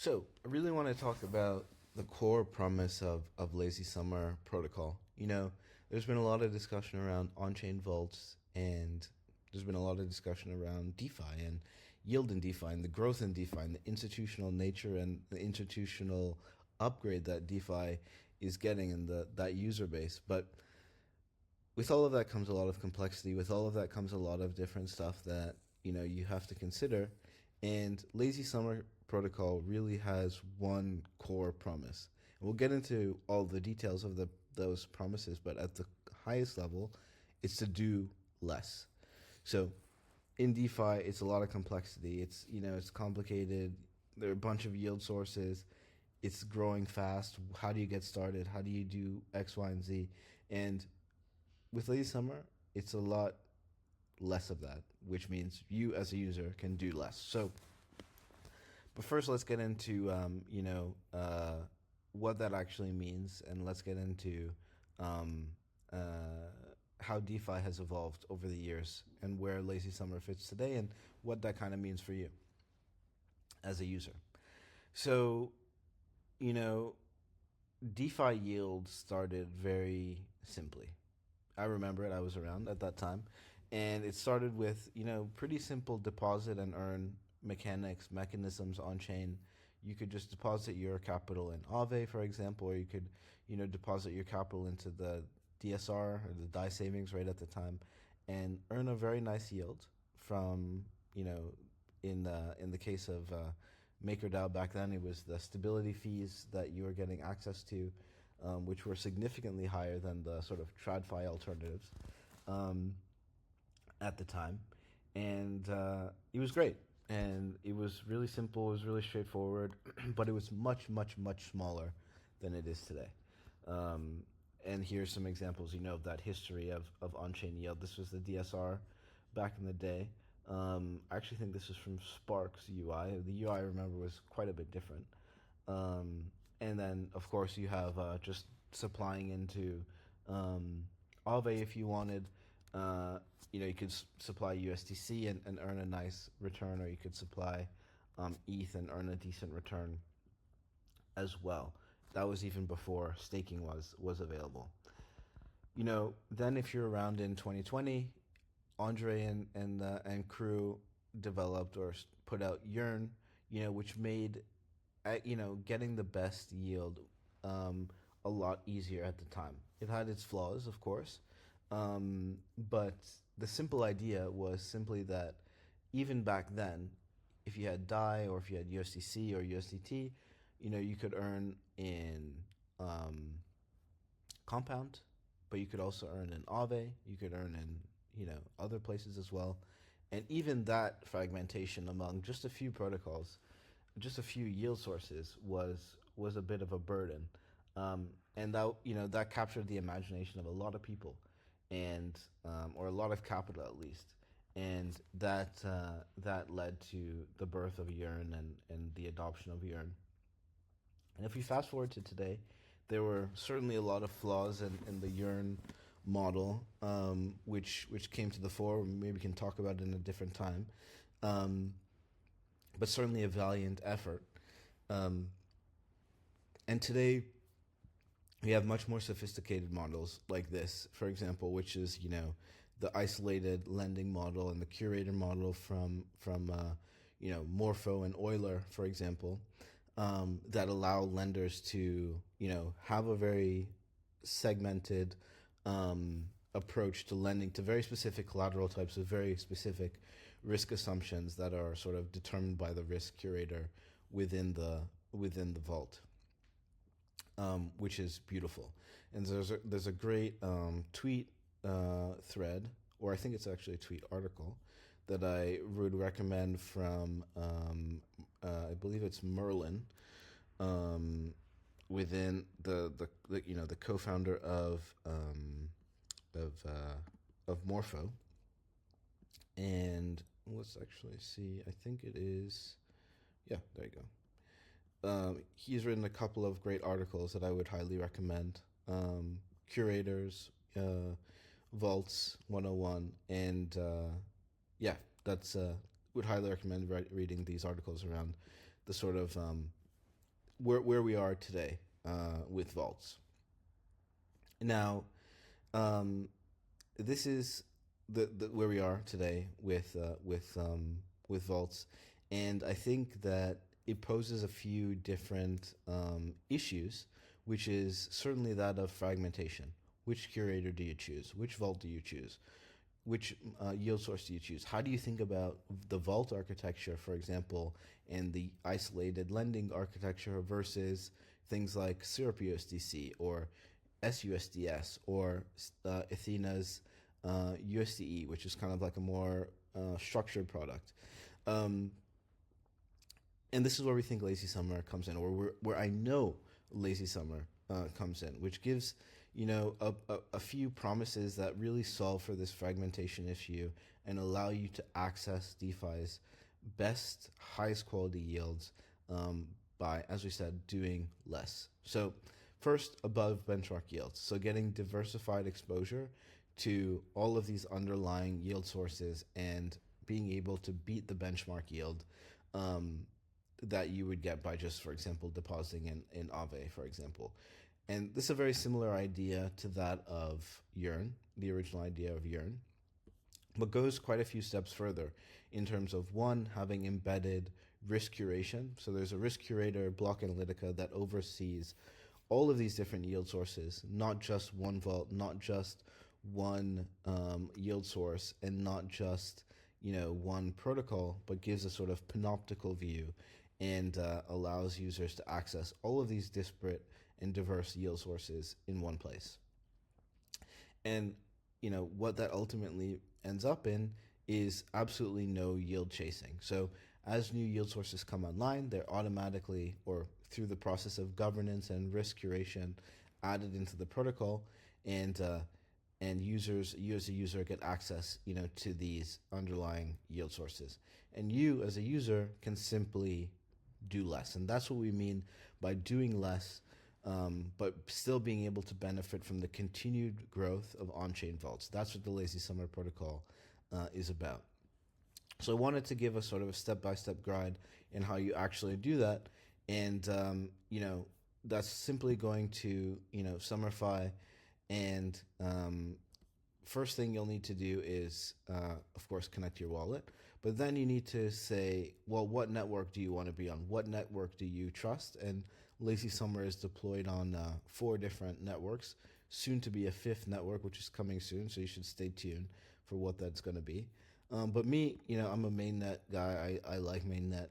So I really want to talk about the core promise of Lazy Summer protocol. There's been a lot of discussion around on-chain vaults, and there's been a lot of discussion around DeFi and yield in DeFi and the growth in DeFi and the institutional nature and the institutional upgrade that DeFi is getting in that user base. But with all of that comes a lot of complexity. With all of that comes a lot of different stuff that you have to consider. And Lazy Summer protocol really has one core promise. And we'll get into all the details of those promises, but at the highest level, it's to do less. So in DeFi, it's a lot of complexity. It's complicated. There are a bunch of yield sources. It's growing fast. How do you get started? How do you do X, Y, and Z? And with Lazy Summer, it's a lot less of that, which means you as a user can do less. So, but first, let's get into what that actually means, and let's get into how DeFi has evolved over the years, and where Lazy Summer fits today, and what that kind of means for you as a user. So, DeFi yield started very simply. I remember it. I was around at that time. And it started with, pretty simple deposit and earn mechanisms on chain. You could just deposit your capital in Aave, for example, or you could, deposit your capital into the DSR or the DAI savings rate at the time and earn a very nice yield from, in the case of MakerDAO back then, it was the stability fees that you were getting access to, which were significantly higher than the sort of TradFi alternatives at the time. And it was great. And it was really simple, it was really straightforward, but it was much, much, much smaller than it is today. And here's some examples, of that history of on-chain yield. This was the DSR back in the day. I actually think this is from Spark's UI. The UI, I remember, was quite a bit different. And then, of course, you have just supplying into Aave if you wanted. You could supply USDC and earn a nice return, or you could supply ETH and earn a decent return as well. That was even before staking was available. Then if you're around in 2020, Andre and crew developed or put out Yearn, which made getting the best yield a lot easier at the time. It had its flaws, of course, but the simple idea was simply that even back then, if you had DAI or if you had USDC or USDT, you could earn in Compound, but you could also earn in Aave, you could earn in other places as well. And even that fragmentation among just a few protocols, just a few yield sources was a bit of a burden. And that captured the imagination of a lot of people, and or a lot of capital at least, and that led to the birth of Yearn and the adoption of Yearn. And if we fast forward to today, there were certainly a lot of flaws in the Yearn model, which came to the fore. Maybe we can talk about it in a different time, but certainly a valiant effort. And today, we have much more sophisticated models like this, for example, which is the isolated lending model and the curator model from Morpho and Euler, for example, that allow lenders to have a very segmented approach to lending to very specific collateral types with very specific risk assumptions that are sort of determined by the risk curator within the vault. Which is beautiful. And there's a great tweet thread, or I think it's actually a tweet article, that I would recommend from I believe it's Merlin, within the co-founder of Morpho. And let's actually see. I think it is. Yeah, there you go. He's written a couple of great articles that I would highly recommend. Curators, Vaults 101, and that's would highly recommend reading these articles around the sort of where we are today with vaults. Now, um, this is the where we are today with vaults, and I think that it poses a few different issues, which is certainly that of fragmentation. Which curator do you choose? Which vault do you choose? Which yield source do you choose? How do you think about the vault architecture, for example, and the isolated lending architecture versus things like Syrup USDC or SUSDS or Athena's USDE, which is kind of like a more structured product. And this is where we think Lazy Summer comes in, or where I know Lazy Summer comes in, which gives a few promises that really solve for this fragmentation issue and allow you to access DeFi's best, highest quality yields by, as we said, doing less. So first, above benchmark yields. So getting diversified exposure to all of these underlying yield sources and being able to beat the benchmark yield that you would get by just, for example, depositing in Aave, for example. And this is a very similar idea to that of Yearn, the original idea of Yearn, but goes quite a few steps further in terms of, one, having embedded risk curation. So there's a risk curator, Block Analitica, that oversees all of these different yield sources, not just one vault, not just one yield source, and not just one protocol, but gives a sort of panoptical view and allows users to access all of these disparate and diverse yield sources in one place. And what that ultimately ends up in is absolutely no yield chasing. So as new yield sources come online, they're automatically, or through the process of governance and risk curation, added into the protocol, and users, you as a user, get access to these underlying yield sources, and you as a user can simply do less. And that's what we mean by doing less, but still being able to benefit from the continued growth of on-chain vaults. That's what the Lazy Summer protocol is about. So I wanted to give a sort of a step-by-step guide in how you actually do that. And, that's simply going to, Summerify. And first thing you'll need to do is, of course, connect your wallet. But then you need to say, well, what network do you want to be on? What network do you trust? And Lazy Summer is deployed on 4 different networks, soon to be a 5th network, which is coming soon. So you should stay tuned for what that's going to be. But me, I'm a mainnet guy. I like mainnet.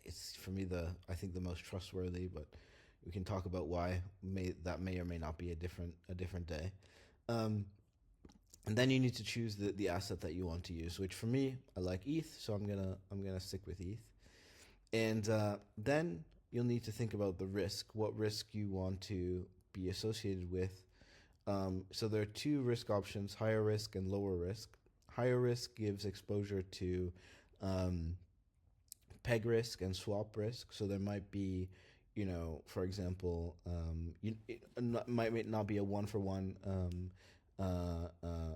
It's for me I think the most trustworthy. But we can talk about why that may or may not be a different day. And then you need to choose the asset that you want to use. Which for me, I like ETH, so I'm gonna stick with ETH. And then you'll need to think about the risk. What risk you want to be associated with. So there are 2 risk options: higher risk and lower risk. Higher risk gives exposure to peg risk and swap risk. So there might be, for example, it might not be a one-for-one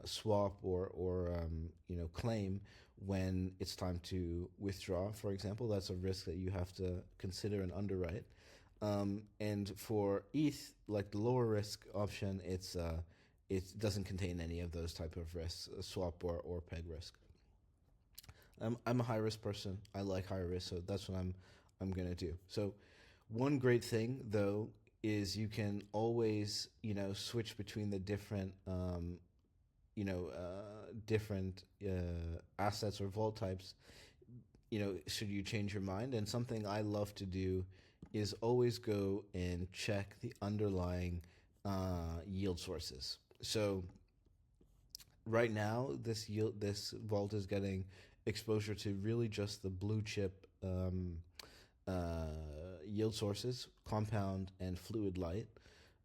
swap or claim when it's time to withdraw, for example. That's a risk that you have to consider and underwrite. And for ETH, like the lower risk option, it doesn't contain any of those type of risks, swap or peg risk. I'm a high risk person. I like high risk, so that's what I'm gonna do. So one great thing though is you can always switch between the different different assets or vault types. Should you change your mind? And something I love to do is always go and check the underlying yield sources. So right now, this vault is getting exposure to really just the blue chip yield sources, Compound and Fluid Light,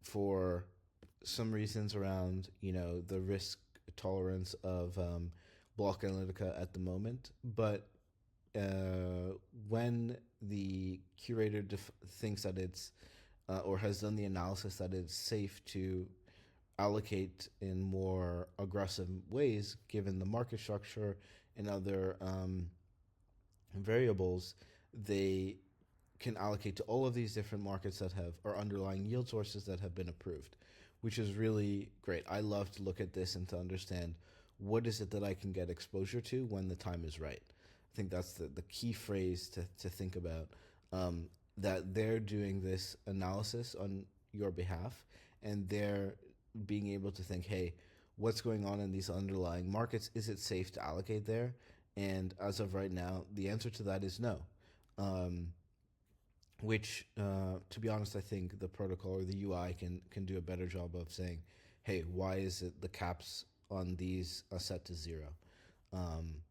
for some reasons around the risk tolerance of Block Analitica at the moment. But when the curator thinks that it's or has done the analysis that it's safe to allocate in more aggressive ways, given the market structure and other variables, they can allocate to all of these different markets that have, or underlying yield sources that have been approved, which is really great. I love to look at this and to understand what is it that I can get exposure to when the time is right. I think that's the key phrase to think about, that they're doing this analysis on your behalf, and they're being able to think, hey, what's going on in these underlying markets? Is it safe to allocate there? And as of right now, the answer to that is no. Which, to be honest, I think the protocol or the UI can do a better job of saying, hey, why is it the caps on these are set to 0?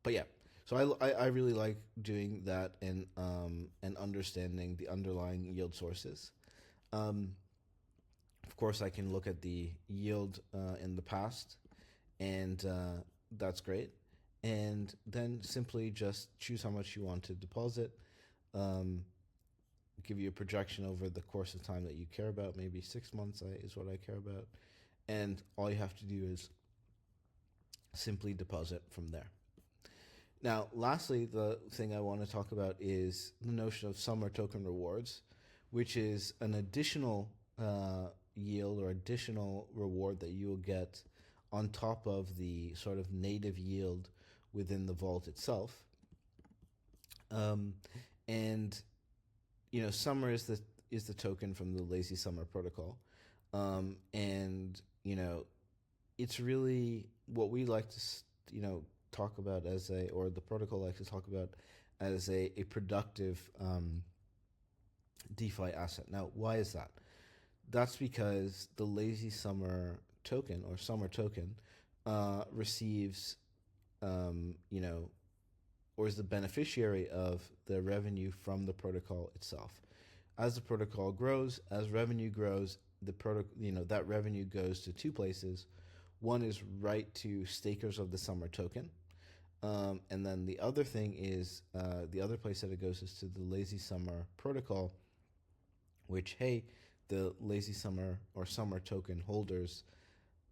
But yeah, so I really like doing that and understanding the underlying yield sources. Of course, I can look at the yield in the past, and that's great. And then simply just choose how much you want to deposit. Give you a projection over the course of time that you care about. Maybe 6 months is what I care about. And all you have to do is simply deposit from there. Now, lastly, the thing I want to talk about is the notion of SUMR token rewards, which is an additional yield or additional reward that you will get on top of the sort of native yield within the vault itself. And you know, SUMR is the token from the lazy SUMR protocol, and you know, it's really what we like to talk about as or the protocol likes to talk about as a productive DeFi asset. Now, why is that? That's because the lazy SUMR token or SUMR token receives, or is the beneficiary of the revenue from the protocol itself. As the protocol grows, as revenue grows, that revenue goes to two places. One is right to stakers of the SUMR token, and then the other thing is the other place that it goes is to the lazy SUMR protocol, which, hey, the lazy SUMR or SUMR token holders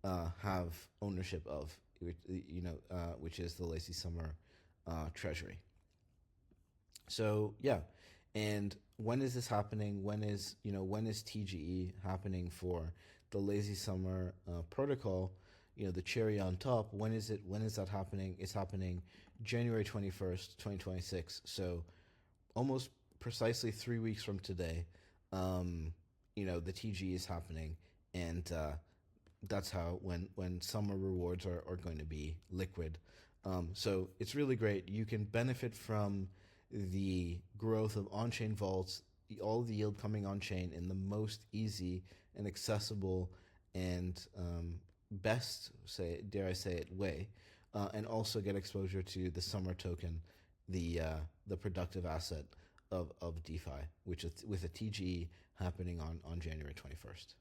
have ownership of, which is the lazy SUMR treasury. So yeah, and when is this happening? When is TGE happening for the lazy SUMR protocol? The cherry on top. When is that happening? It's happening January 21st, 2026. So almost precisely 3 weeks from today. The TGE is happening, and that's how when SUMR rewards are going to be liquid. So it's really great. You can benefit from the growth of on-chain vaults, all the yield coming on-chain in the most easy and accessible and best, dare I say it, way, and also get exposure to the SUMR token, the productive asset of DeFi, which is with a TGE happening on January 21st.